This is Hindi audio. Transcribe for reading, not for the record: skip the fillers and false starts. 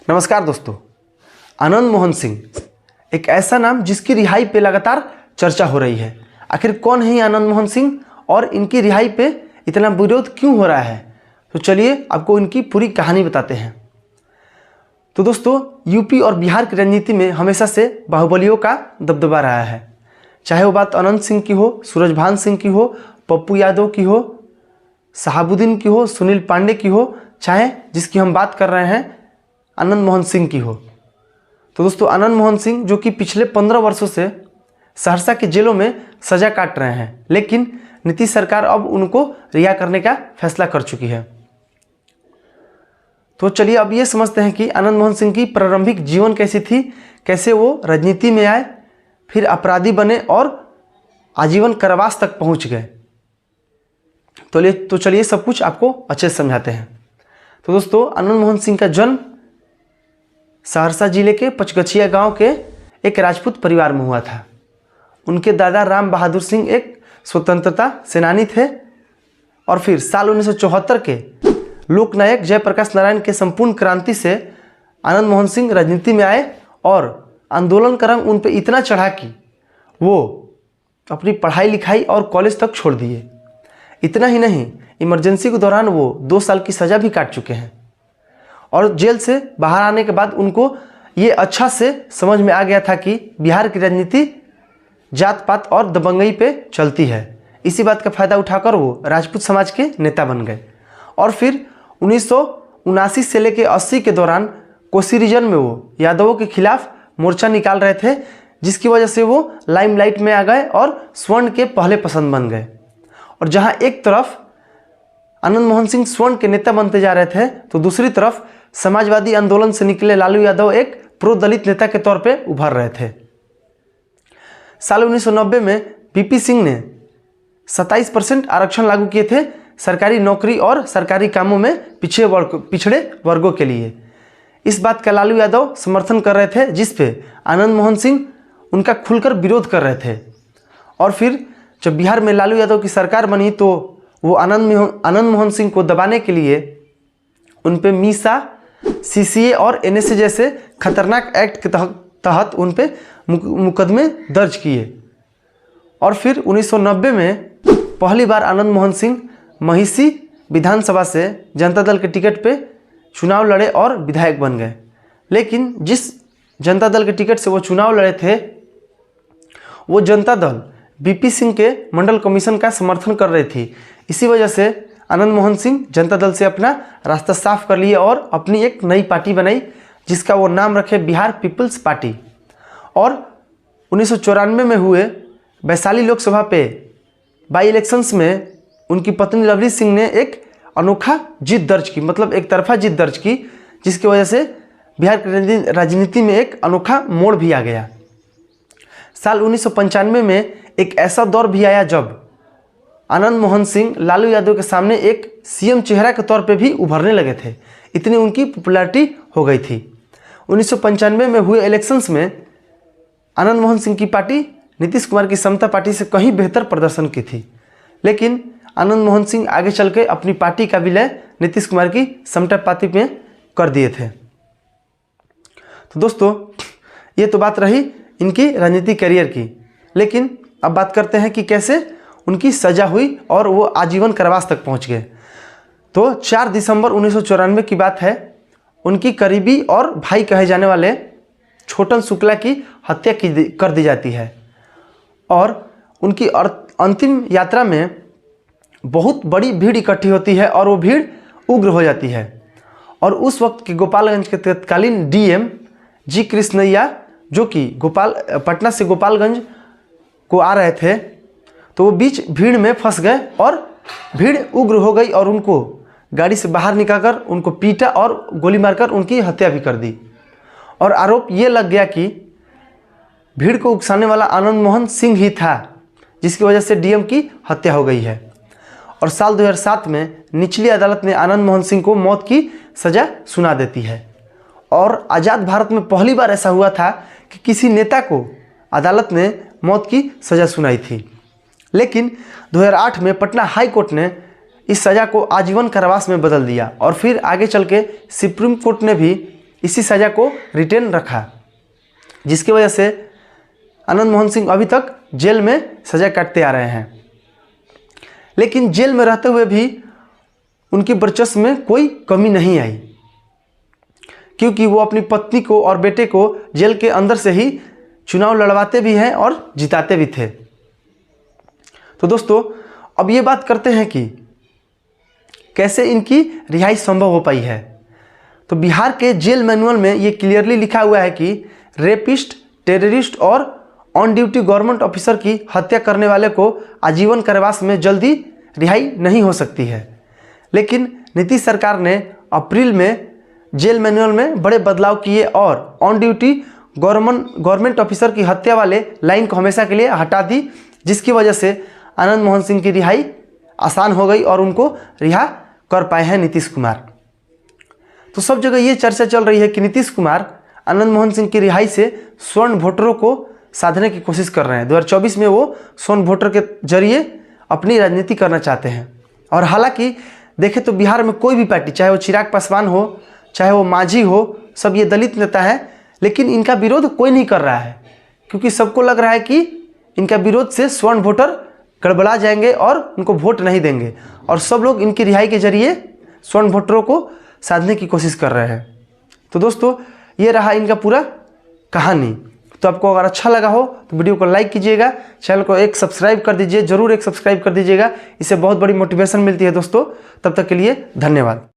नमस्कार दोस्तों। आनंद मोहन सिंह एक ऐसा नाम जिसकी रिहाई पे लगातार चर्चा हो रही है। आखिर कौन है ये आनंद मोहन सिंह और इनकी रिहाई पे इतना विरोध क्यों हो रहा है? तो चलिए आपको इनकी पूरी कहानी बताते हैं। तो दोस्तों, यूपी और बिहार की राजनीति में हमेशा से बाहुबलियों का दबदबा रहा है। चाहे वो बात अनंत सिंह की हो, सूरजभान सिंह की हो, पप्पू यादव की हो, शहाबुद्दीन की हो, सुनील पांडे की हो, चाहे जिसकी हम बात कर रहे हैं आनंद मोहन सिंह की हो। तो दोस्तों, आनंद मोहन सिंह जो कि पिछले 15 वर्षों से सहरसा के जेलों में सजा काट रहे हैं, लेकिन नीतीश सरकार अब उनको रिहा करने का फैसला कर चुकी है। तो चलिए अब ये समझते हैं कि आनंद मोहन सिंह की प्रारंभिक जीवन कैसी थी, कैसे वो राजनीति में आए, फिर अपराधी बने और आजीवन कारावास तक पहुंच गए। तो चलिए सब कुछ आपको अच्छे से समझाते हैं। तो दोस्तों, आनंद मोहन सिंह का जन्म सहरसा जिले के पचगछिया गांव के एक राजपूत परिवार में हुआ था। उनके दादा राम बहादुर सिंह एक स्वतंत्रता सेनानी थे और फिर साल 1974 के लोकनायक जयप्रकाश नारायण के संपूर्ण क्रांति से आनंद मोहन सिंह राजनीति में आए और आंदोलन का रंग उन पर इतना चढ़ा कि वो अपनी पढ़ाई लिखाई और कॉलेज तक छोड़ दिए। इतना ही नहीं, इमरजेंसी के दौरान वो 2 साल की सज़ा भी काट चुके हैं और जेल से बाहर आने के बाद उनको ये अच्छा से समझ में आ गया था कि बिहार की राजनीति जात पात और दबंगई पे चलती है। इसी बात का फ़ायदा उठाकर वो राजपूत समाज के नेता बन गए और फिर 1979 से लेकर 80 के दौरान कोसी रीजन में वो यादवों के खिलाफ मोर्चा निकाल रहे थे, जिसकी वजह से वो लाइमलाइट में आ गए और स्वर्ण के पहले पसंद बन गए। और जहाँ एक तरफ आनंद मोहन सिंह स्वर्ण के नेता बनते जा रहे थे, तो दूसरी तरफ समाजवादी आंदोलन से निकले लालू यादव एक प्रो दलित नेता के तौर पे उभर रहे थे। साल 1990 में पीपी सिंह ने 27% आरक्षण लागू किए थे सरकारी नौकरी और सरकारी कामों में पिछड़े वर्गों के लिए। इस बात का लालू यादव समर्थन कर रहे थे, जिस पे आनंद मोहन सिंह उनका खुलकर विरोध कर रहे थे। और फिर जब बिहार में लालू यादव की सरकार बनी तो वो आनंद मोहन सिंह को दबाने के लिए उन पे मीसा, सीसीए और एनएसए जैसे खतरनाक एक्ट के तहत उन पे मुकदमे दर्ज किए। और फिर 1990 में पहली बार आनंद मोहन सिंह महिषी विधानसभा से जनता दल के टिकट पे चुनाव लड़े और विधायक बन गए। लेकिन जिस जनता दल के टिकट से वो चुनाव लड़े थे, वो जनता दल बीपी सिंह के मंडल कमीशन का समर्थन कर रही थी। इसी वजह से आनंद मोहन सिंह जनता दल से अपना रास्ता साफ कर लिए और अपनी एक नई पार्टी बनाई, जिसका वो नाम रखे बिहार पीपल्स पार्टी। और 1994 में हुए वैशाली लोकसभा पे बाई इलेक्शंस में उनकी पत्नी लवली सिंह ने एक अनोखा जीत दर्ज की, मतलब एक तरफा जीत दर्ज की, जिसकी वजह से बिहार की राजनीति में एक अनोखा मोड़ भी आ गया। साल 1995 में एक ऐसा दौर भी आया जब आनंद मोहन सिंह लालू यादव के सामने एक सीएम चेहरा के तौर पे भी उभरने लगे थे। इतनी उनकी पॉपुलैरिटी हो गई थी। 1995 में हुए इलेक्शंस में आनंद मोहन सिंह की पार्टी नीतीश कुमार की समता पार्टी से कहीं बेहतर प्रदर्शन की थी, लेकिन आनंद मोहन सिंह आगे चल के अपनी पार्टी का विलय नीतीश कुमार की समता पार्टी में कर दिए थे। तो दोस्तों, ये तो बात रही इनकी राजनीतिक करियर की, लेकिन अब बात करते हैं कि कैसे उनकी सजा हुई और वो आजीवन कारावास तक पहुंच गए। तो 4 दिसंबर 1994 की बात है। उनकी करीबी और भाई कहे जाने वाले छोटन शुक्ला की हत्या कर दी जाती है और उनकी अंतिम यात्रा में बहुत बड़ी भीड़ इकट्ठी होती है और वो भीड़ उग्र हो जाती है। और उस वक्त के गोपालगंज के तत्कालीन डीएम जी कृष्णैया, जो कि पटना से गोपालगंज को आ रहे थे, तो वो बीच भीड़ में फंस गए और भीड़ उग्र हो गई और उनको गाड़ी से बाहर निकालकर उनको पीटा और गोली मारकर उनकी हत्या भी कर दी। और आरोप ये लग गया कि भीड़ को उकसाने वाला आनंद मोहन सिंह ही था, जिसकी वजह से डीएम की हत्या हो गई है। और साल 2007 में निचली अदालत ने आनंद मोहन सिंह को मौत की सज़ा सुना देती है। और आज़ाद भारत में पहली बार ऐसा हुआ था कि किसी नेता को अदालत ने मौत की सज़ा सुनाई थी। लेकिन 2008 में पटना हाई कोर्ट ने इस सज़ा को आजीवन कारावास में बदल दिया और फिर आगे चल के सुप्रीम कोर्ट ने भी इसी सज़ा को रिटेन रखा, जिसकी वजह से आनंद मोहन सिंह अभी तक जेल में सज़ा काटते आ रहे हैं। लेकिन जेल में रहते हुए भी उनकी वर्चस्व में कोई कमी नहीं आई, क्योंकि वो अपनी पत्नी को और बेटे को जेल के अंदर से ही चुनाव लड़वाते भी हैं और जिताते भी थे। तो दोस्तों, अब ये बात करते हैं कि कैसे इनकी रिहाई संभव हो पाई है। तो बिहार के जेल मैनुअल में ये क्लियरली लिखा हुआ है कि रेपिस्ट, टेररिस्ट और ऑन ड्यूटी गवर्नमेंट ऑफिसर की हत्या करने वाले को आजीवन कारावास में जल्दी रिहाई नहीं हो सकती है। लेकिन नीतीश सरकार ने अप्रैल में जेल मैनुअल में बड़े बदलाव किए और ऑन ड्यूटी गवर्नमेंट ऑफिसर की हत्या वाले लाइन को हमेशा के लिए हटा दी, जिसकी वजह से आनंद मोहन सिंह की रिहाई आसान हो गई और उनको रिहा कर पाए हैं नीतीश कुमार। तो सब जगह ये चर्चा चल रही है कि नीतीश कुमार आनंद मोहन सिंह की रिहाई से स्वर्ण वोटरों को साधने की कोशिश कर रहे हैं। 2024 में वो स्वर्ण वोटर के जरिए अपनी राजनीति करना चाहते हैं। और हालांकि देखें तो बिहार में कोई भी पार्टी, चाहे वो चिराग पासवान हो, चाहे वो मांझी हो, सब ये दलित नेता हैं, लेकिन इनका विरोध कोई नहीं कर रहा है, क्योंकि सबको लग रहा है कि इनका विरोध से स्वर्ण वोटर गड़बड़ा जाएंगे और उनको वोट नहीं देंगे, और सब लोग इनकी रिहाई के जरिए स्वर्ण वोटरों को साधने की कोशिश कर रहे हैं। तो दोस्तों, ये रहा इनका पूरा कहानी। तो आपको अगर अच्छा लगा हो तो वीडियो को लाइक कीजिएगा, चैनल को एक सब्सक्राइब कर दीजिए, जरूर एक सब्सक्राइब कर दीजिएगा, इससे बहुत बड़ी मोटिवेशन मिलती है दोस्तों। तब तक के लिए धन्यवाद।